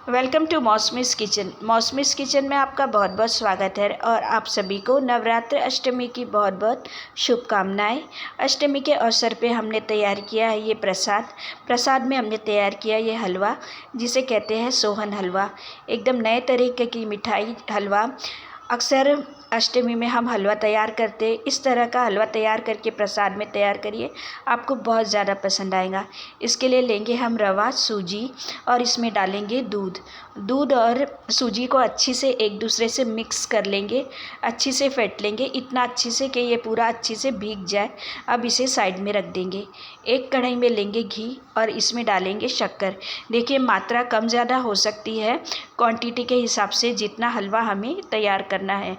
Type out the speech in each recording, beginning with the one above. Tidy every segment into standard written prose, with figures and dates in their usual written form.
Welcome to Mausami's kitchen. Mausami's kitchen में आपका बहुत बहुत स्वागत है और आप सभी को नवरात्र अष्टमी की बहुत बहुत शुभकामनाएं। अष्टमी के अवसर पे हमने तैयार किया है ये प्रसाद में हमने तैयार किया ये हलवा, जिसे कहते हैं सोहन हलवा। एकदम नए तरीके की मिठाई हलवा। अक्सर अष्टमी में हम हलवा तैयार करते, इस तरह का हलवा तैयार करके प्रसाद में तैयार करिए, आपको बहुत ज़्यादा पसंद आएगा। इसके लिए लेंगे हम रवा, सूजी और इसमें डालेंगे दूध और सूजी को अच्छी से एक दूसरे से मिक्स कर लेंगे, अच्छी से फेंट लेंगे, इतना अच्छी से कि ये पूरा अच्छी से भीग जाए। अब इसे साइड में रख देंगे। एक कढ़ाई में लेंगे घी और इसमें डालेंगे शक्कर। देखिए मात्रा कम ज़्यादा हो सकती है, क्वांटिटी के हिसाब से जितना हलवा हमें तैयार करना है।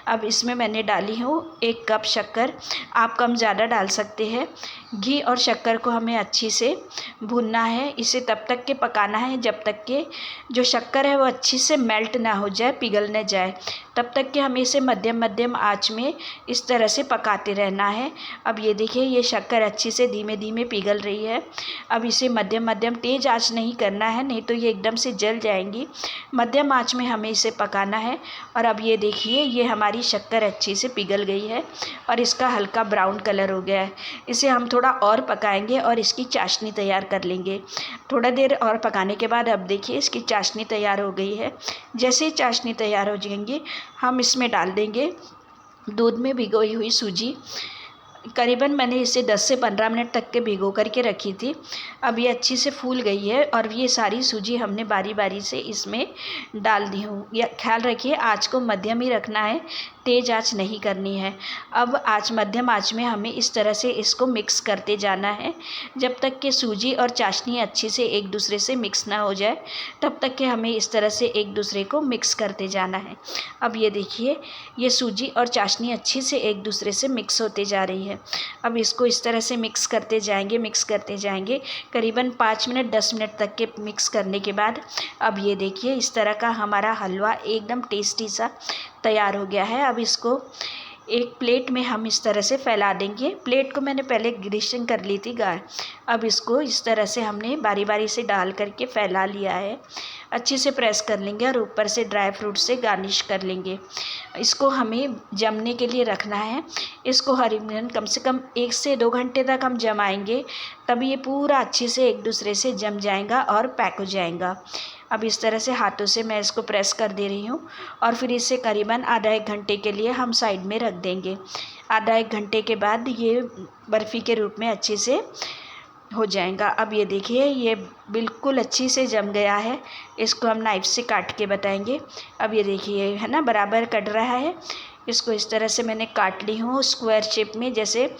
अब इसमें मैंने डाली हूँ 1 कप शक्कर, आप कम ज़्यादा डाल सकते हैं। घी और शक्कर को हमें अच्छी से भूनना है, इसे तब तक के पकाना है जब तक के जो शक्कर है वो अच्छी से मेल्ट ना हो जाए, पिघल न जाए। तब तक कि हमें इसे मध्यम आंच में इस तरह से पकाते रहना है। अब ये देखिए ये शक्कर अच्छी से धीमे धीमे पिघल रही है। अब इसे मध्यम तेज़ आंच नहीं करना है, नहीं तो ये एकदम से जल जाएंगी। मध्यम आंच में हमें इसे पकाना है। और अब ये देखिए ये हमारी शक्कर अच्छी से पिघल गई है और इसका हल्का ब्राउन कलर हो गया है। इसे हम थोड़ा और पकाएंगे और इसकी चाशनी तैयार कर लेंगे। थोड़ा देर और पकाने के बाद अब देखिए इसकी चाशनी तैयार हो गई है। जैसे ही चाशनी तैयार हो जाएंगी हम इसमें डाल देंगे दूध में भिगोई हुई सूजी। करीबन मैंने इसे 10 से 15 मिनट तक के भिगो करके रखी थी। अब ये अच्छी से फूल गई है और ये सारी सूजी हमने बारी बारी से इसमें डाल दी हूँ। या ख्याल रखिए आँच को मध्यम ही रखना है, तेज़ आँच नहीं करनी है। अब मध्यम आँच में हमें इस तरह से इसको मिक्स करते जाना है जब तक कि सूजी और चाशनी अच्छी से एक दूसरे से मिक्स ना हो जाए, तब तक कि हमें इस तरह से एक दूसरे को मिक्स करते जाना है। अब ये देखिए ये सूजी और चाशनी अच्छी से एक दूसरे से मिक्स होते जा रही है। अब इसको इस तरह से मिक्स करते जाएंगे करीबन 5 मिनट 10 मिनट तक के मिक्स करने के बाद अब ये देखिए इस तरह का हमारा हलवा एकदम टेस्टी सा तैयार हो गया है। अब इसको एक प्लेट में हम इस तरह से फैला देंगे। प्लेट को मैंने पहले ग्रीसिंग कर ली थी गाय। अब इसको इस तरह से हमने बारी बारी से डाल करके फैला लिया है। अच्छे से प्रेस कर लेंगे और ऊपर से ड्राई फ्रूट से गार्निश कर लेंगे। इसको हमें जमने के लिए रखना है। इसको कम से कम 1 से 2 घंटे तक हम जमाएंगे, तभी ये पूरा अच्छे से एक दूसरे से जम जाएगा और पैक हो जाएगा। अब इस तरह से हाथों से मैं इसको प्रेस कर दे रही हूँ और फिर इसे करीबन आधा 1 घंटे के लिए हम साइड में रख देंगे। आधा 1 घंटे के बाद ये बर्फ़ी के रूप में अच्छे से हो जाएगा। अब ये देखिए ये बिल्कुल अच्छी से जम गया है। इसको हम नाइफ़ से काट के बताएंगे। अब ये देखिए है ना बराबर कट रहा है। इसको इस तरह से मैंने काट ली हूँ स्क्वायर शेप में, जैसे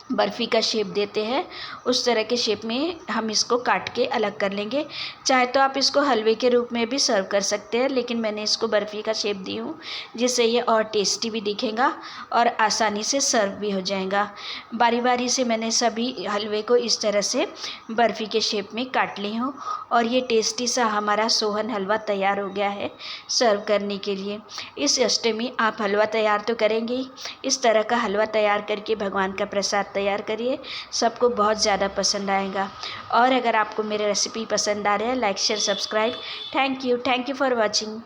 बर्फ़ी का शेप देते हैं उस तरह के शेप में हम इसको काट के अलग कर लेंगे। चाहे तो आप इसको हलवे के रूप में भी सर्व कर सकते हैं, लेकिन मैंने इसको बर्फ़ी का शेप दी हूँ जिससे ये और टेस्टी भी दिखेगा और आसानी से सर्व भी हो जाएगा। बारी बारी से मैंने सभी हलवे को इस तरह से बर्फ़ी के शेप में काट ली हूँ और ये टेस्टी सा हमारा सोहन हलवा तैयार हो गया है सर्व करने के लिए। इस अष्टमी आप हलवा तैयार तो करेंगे ही, इस तरह का हलवा तैयार करके भगवान का प्रसाद तैयार करिए, सबको बहुत ज़्यादा पसंद आएगा। और अगर आपको मेरे रेसिपी पसंद आ रहे हैं, like share subscribe. Thank you for watching.